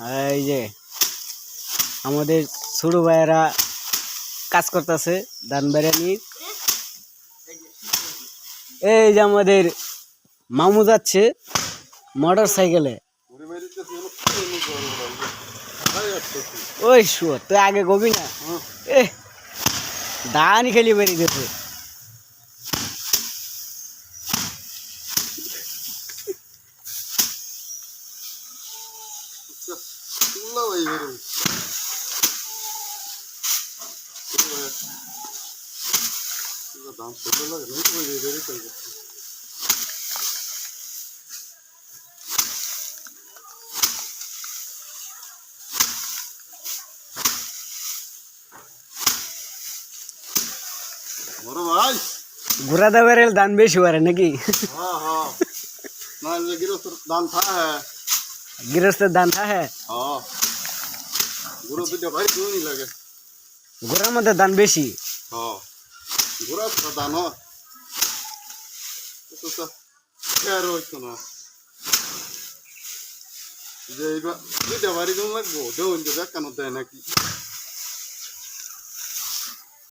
এই যে আমাদের ছোট ভাইয়েরা কাজ করতেছে ধান বেড়ানি। এই যে আমাদের মামু যাচ্ছে মোটর সাইকেলে। ওই শুয় তুই আগে গবি না, এ ধানই খেলি বেরিয়ে গেছে। ঘোরা দেওয়ার দান বেশি পারে নাকি? গৃহস্থের দান থাকে, ঘোরার মধ্যে দান বেশি। যে এইবার দুইটা বাড়ি জমি লাগবো দেওয়া দেয় নাকি?